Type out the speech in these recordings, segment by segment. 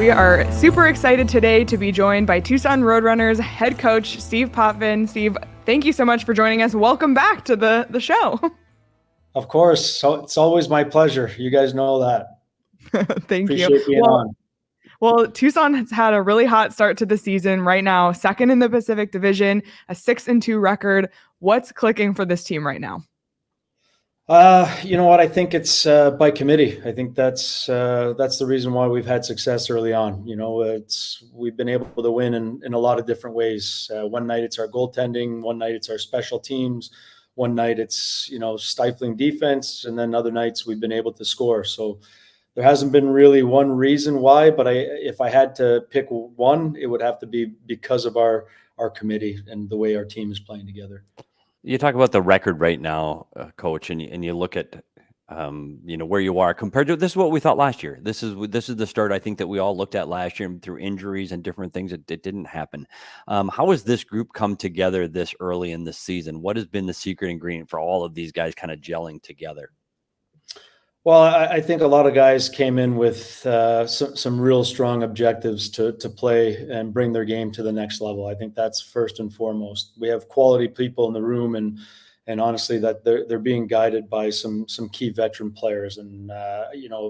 We are super excited today to be joined by Tucson Roadrunners head coach Steve Potvin. Steve, thank you so much for joining us. Welcome back to the show. Of course. So it's always my pleasure. You guys know that. Thank Appreciate you. being on. Well, Tucson has had a really hot start to the season right now, second in the Pacific Division, a 6-2 record. What's clicking for this team right now? You know what? I think it's by committee. I think that's the reason why we've had success early on. We've been able to win in a lot of different ways. One night it's our goaltending, one night it's our special teams, one night it's stifling defense, and then other nights we've been able to score. So there hasn't been really one reason why, but if I had to pick one, it would have to be because of our committee and the way our team is playing together. You talk about the record right now, Coach, and you look at where you are compared to this is what we thought last year. This is the start I think that we all looked at last year through injuries and different things. It didn't happen. How has this group come together this early in the season? What has been the secret ingredient for all of these guys kind of gelling together? Well, I think a lot of guys came in with some real strong objectives to play and bring their game to the next level. I think that's first and foremost. We have quality people in the room, and honestly, that they're being guided by some key veteran players. And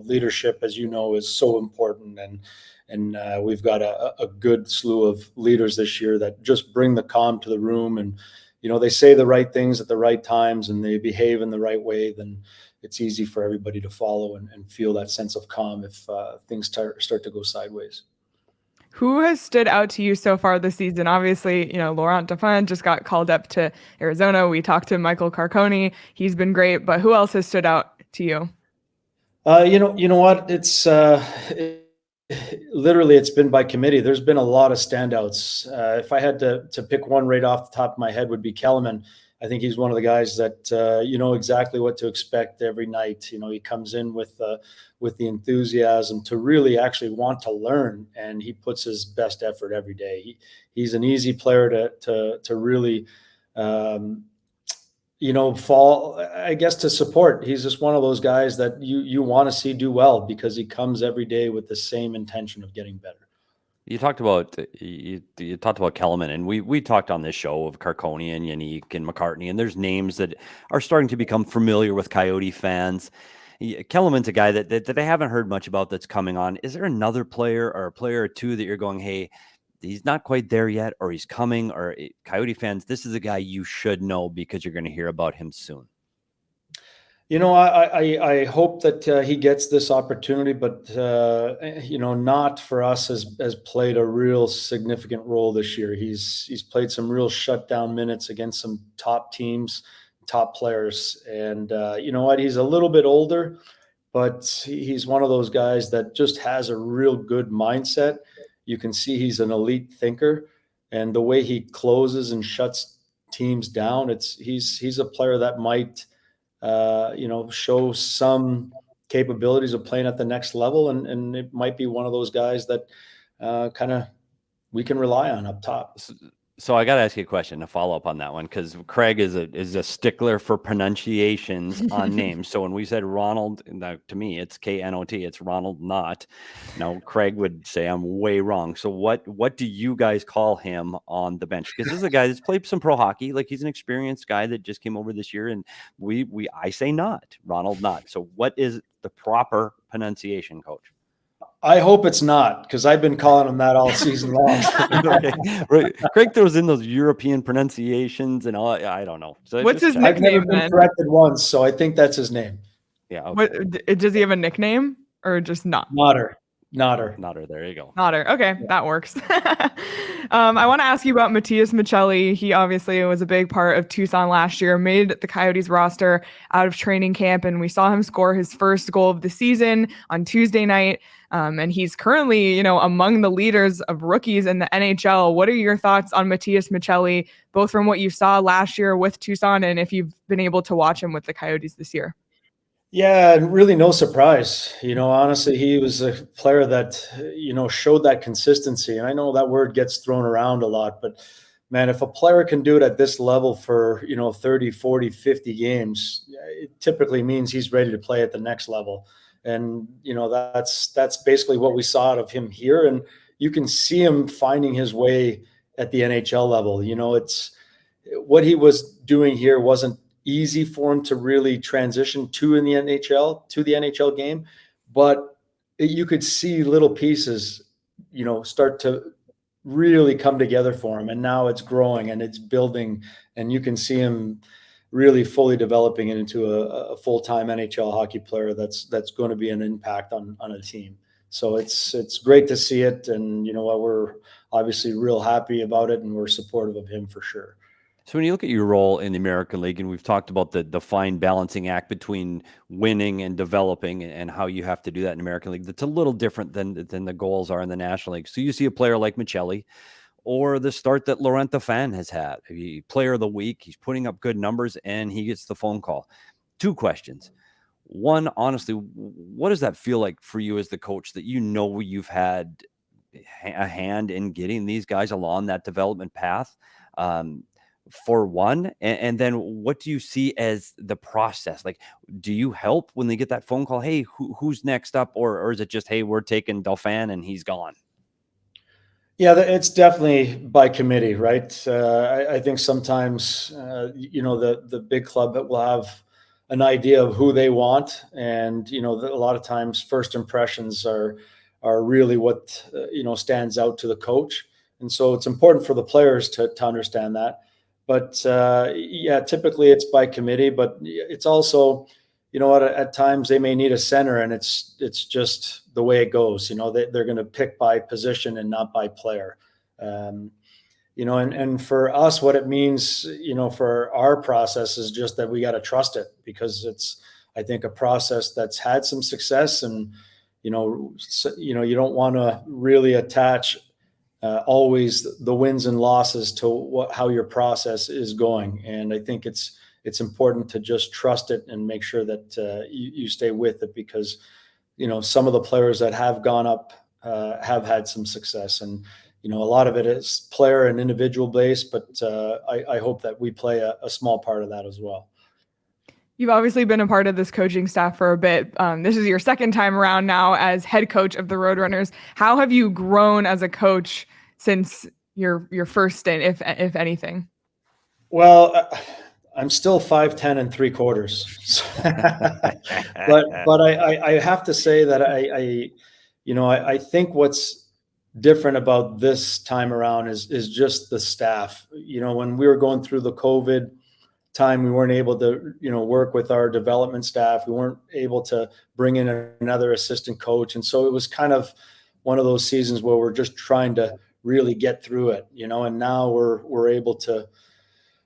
leadership, as you know, is so important. And we've got a good slew of leaders this year that just bring the calm to the room, and they say the right things at the right times, and they behave in the right way. Then it's easy for everybody to follow and feel that sense of calm if things start to go sideways. Who has stood out to you so far this season? Obviously, Laurent Dauphin just got called up to Arizona. We talked to Michael Carcone. He's been great, but who else has stood out to you? You know what? It's literally it's been by committee. There's been a lot of standouts. If I had to pick one right off the top of my head, would be Kellerman. I think he's one of the guys that exactly what to expect every night. He comes in with the enthusiasm to really actually want to learn, and he puts his best effort every day. He's an easy player to really fall, I guess, to support. He's just one of those guys that you want to see do well because he comes every day with the same intention of getting better. You talked about Kellerman, and we talked on this show of Carcone and Yannick and McCartney, and there's names that are starting to become familiar with Coyote fans. Kellerman's a guy that I haven't heard much about that's coming on. Is there another player or a player or two that you're going, hey, he's not quite there yet, or he's coming, or Coyote fans, this is a guy you should know because you're going to hear about him soon? I hope that he gets this opportunity, but not for us has played a real significant role this year. He's played some real shutdown minutes against some top teams, top players, and you know what? He's a little bit older, but he's one of those guys that just has a real good mindset. You can see he's an elite thinker, and the way he closes and shuts teams down, he's a player that might show some capabilities of playing at the next level. And it might be one of those guys that kind of we can rely on up top. So I got to ask you a question to follow up on that one, because Craig is a stickler for pronunciations on names. So when we said Ronald, to me, it's Knot. It's Ronald Knott. Now, Craig would say I'm way wrong. So what do you guys call him on the bench? Because this is a guy that's played some pro hockey. Like, he's an experienced guy that just came over this year. And I say Knott, Ronald Knott. So what is the proper pronunciation, Coach? I hope it's not, because I've been calling him that all season long. Okay. Right. Craig throws in those European pronunciations and all. I don't know. So what's his nickname? I've never been corrected once, so I think that's his name. Yeah. Okay. Does he have a nickname or just not? Nodder. There you go. Nodder. Okay, yeah. That works. I want to ask you about Matias Michelli. He obviously was a big part of Tucson last year, made the Coyotes roster out of training camp, and we saw him score his first goal of the season on Tuesday night. And he's currently, among the leaders of rookies in the NHL. What are your thoughts on Matias Michelli, both from what you saw last year with Tucson and if you've been able to watch him with the Coyotes this year? Yeah, really no surprise. Honestly, he was a player that, showed that consistency. And I know that word gets thrown around a lot, but man, if a player can do it at this level for, 30, 40, 50 games, it typically means he's ready to play at the next level. And, that's basically what we saw out of him here. And you can see him finding his way at the NHL level. It's what he was doing here wasn't easy for him to really transition to the NHL game, but you could see little pieces, start to really come together for him. And now it's growing and it's building, and you can see him really fully developing it into a full-time NHL hockey player that's going to be an impact on a team. So it's great to see it. And we're obviously real happy about it, and we're supportive of him for sure. So when you look at your role in the American League, and we've talked about the fine balancing act between winning and developing, and how you have to do that in the American League, that's a little different than the goals are in the National League. So you see a player like Michelli, or the start that Laurent Dauphin has had, player of the week, he's putting up good numbers, and he gets the phone call. Two questions. One, honestly, what does that feel like for you as the coach, that you've had a hand in getting these guys along that development path? For one, and then what do you see as the process? Like, do you help when they get that phone call? Hey, who's next up? Or is it just, hey, we're taking Dauphin and he's gone? Yeah, it's definitely by committee, right? I think sometimes, the big club that will have an idea of who they want, and a lot of times first impressions are really what stands out to the coach, and so it's important for the players to understand that. But yeah, typically it's by committee, but it's also, at times they may need a center, and it's just the way it goes. They're going to pick by position and not by player. And for us, what it means, for our process is just that we got to trust it, because it's, I think, a process that's had some success, and you don't want to really attach always the wins and losses to how your process is going. And I think it's important to just trust it and make sure that you stay with it, because some of the players that have gone up have had some success, and a lot of it is player and individual based, but I hope that we play a small part of that as well. You've obviously been a part of this coaching staff for a bit. This is your second time around now as head coach of the Roadrunners. How have you grown as a coach since your first stint, if anything? Well, I'm still 5'10" and 3/4, but I have to say that I think what's different about this time around is just the staff. When we were going through the COVID time, we weren't able to work with our development staff. We weren't able to bring in another assistant coach, and so it was kind of one of those seasons where we're just trying to really get through it. And now we're able to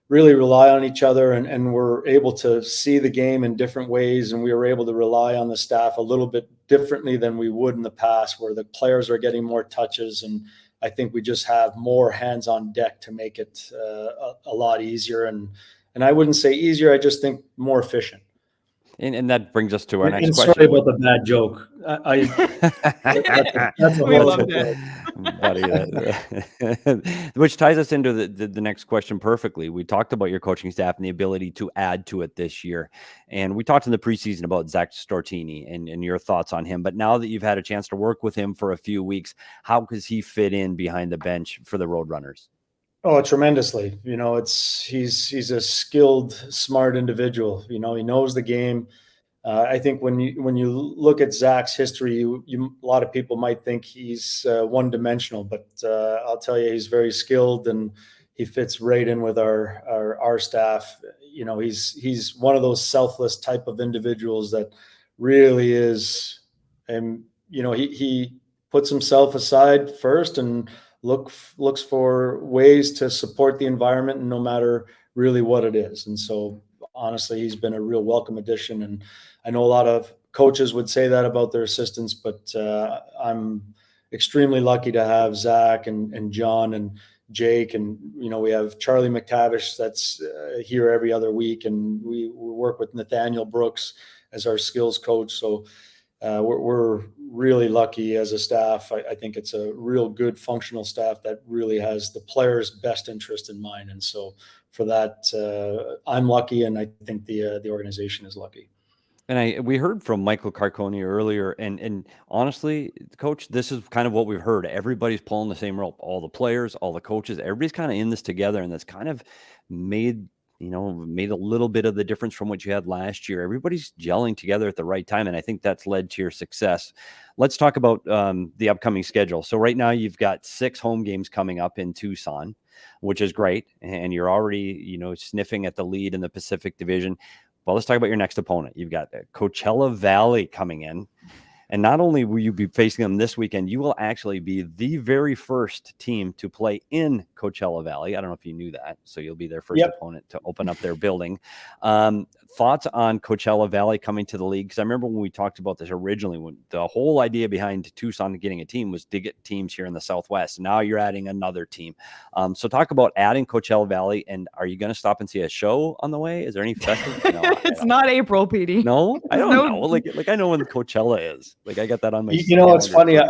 really rely on each other, and we're able to see the game in different ways, and we were able to rely on the staff a little bit differently than we would in the past, where the players are getting more touches, and I think we just have more hands on deck to make it a lot easier, and I wouldn't say easier, I just think more efficient. And that brings us to our next question. Sorry about the bad joke. That's a whole other joke. Buddy, which ties us into the next question perfectly. We talked about your coaching staff and the ability to add to it this year. And we talked in the preseason about Zach Stortini and your thoughts on him. But now that you've had a chance to work with him for a few weeks, how does he fit in behind the bench for the Roadrunners? Oh, tremendously. He's a skilled, smart individual. He knows the game. I think when you look at Zach's history, a lot of people might think he's one-dimensional, but I'll tell you, he's very skilled, and he fits right in with our staff. He's one of those selfless type of individuals that really is, and he puts himself aside first and looks for ways to support the environment, no matter really what it is. And so honestly, he's been a real welcome addition. And I know a lot of coaches would say that about their assistants, but I'm extremely lucky to have Zach and John and Jake. And, we have Charlie McTavish that's here every other week. And we work with Nathaniel Brooks as our skills coach. So we're really lucky as a staff. I think it's a real good functional staff that really has the players' best interest in mind. And so for that, I'm lucky, and I think the organization is lucky. And we heard from Michael Carconi earlier, and honestly, Coach, this is kind of what we've heard. Everybody's pulling the same rope. All the players, all the coaches, everybody's kind of in this together, and that's kind of made a little bit of the difference from what you had last year. Everybody's gelling together at the right time, and I think that's led to your success. Let's talk about the upcoming schedule. So right now you've got 6 home games coming up in Tucson, which is great, and you're already sniffing at the lead in the Pacific Division. Well, let's talk about your next opponent. You've got Coachella Valley coming in. And not only will you be facing them this weekend, you will actually be the very first team to play in Coachella Valley. I don't know if you knew that. So you'll be their first opponent to open up their building. Thoughts on Coachella Valley coming to the league? Because I remember when we talked about this originally, when the whole idea behind Tucson getting a team was to get teams here in the Southwest. Now you're adding another team. So talk about adding Coachella Valley. And are you going to stop and see a show on the way? Is there any festival? No, it's not April, Petey. No, I don't know. Like I know when the Coachella is. Like I got that on my. It's funny.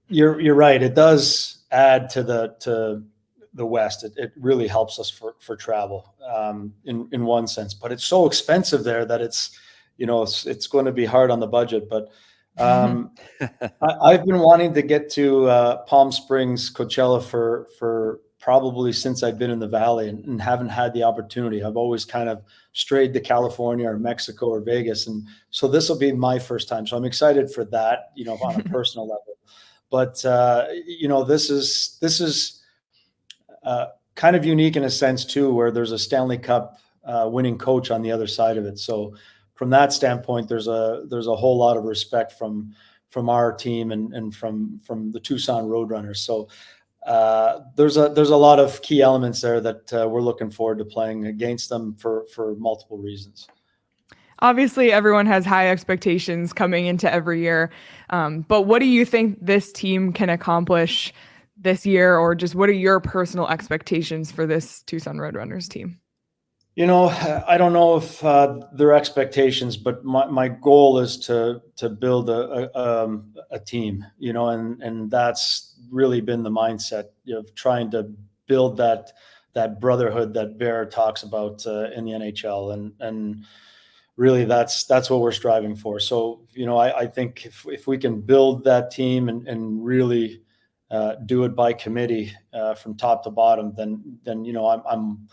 You're right. It does add to the West. It really helps us for travel in one sense, but it's so expensive there that it's going to be hard on the budget. But I've been wanting to get to Palm Springs, Coachella for probably since I've been in the Valley and haven't had the opportunity. I've always kind of strayed to California or Mexico or Vegas. And so this will be my first time. So I'm excited for that, on a personal level. But, this is kind of unique in a sense too, where there's a Stanley Cup winning coach on the other side of it. So from that standpoint, there's a whole lot of respect from our team and from the Tucson Roadrunners. So there's a lot of key elements there that we're looking forward to playing against them for multiple reasons. Obviously, everyone has high expectations coming into every year. But what do you think this team can accomplish this year, or just what are your personal expectations for this Tucson Roadrunners team? I don't know if their expectations, but my goal is to build a team, and that's really been the mindset of trying to build that brotherhood that Bear talks about in the NHL, and really that's what we're striving for. So I think if we can build that team and really do it by committee from top to bottom, then I'm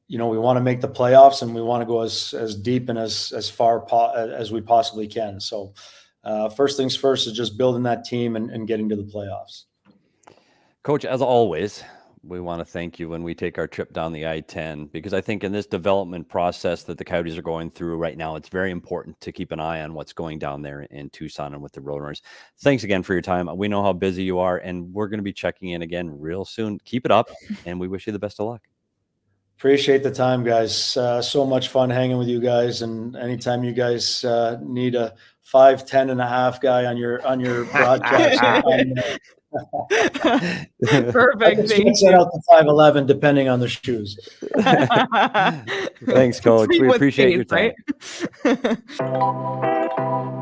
we want to make the playoffs and we want to go as deep and as far as we possibly can. So first things first is just building that team and getting to the playoffs. Coach, as always, we want to thank you when we take our trip down the I-10, because I think in this development process that the Coyotes are going through right now, it's very important to keep an eye on what's going down there in Tucson and with the Roadrunners. Thanks again for your time. We know how busy you are, and we're going to be checking in again real soon. Keep it up, and we wish you the best of luck. Appreciate the time, guys. So much fun hanging with you guys. And anytime you guys need a 5'10" and a half guy on your broadcast, perfect. Thank you. Out to 5'11", depending on the shoes. Thanks, Coach. We appreciate your time. Right?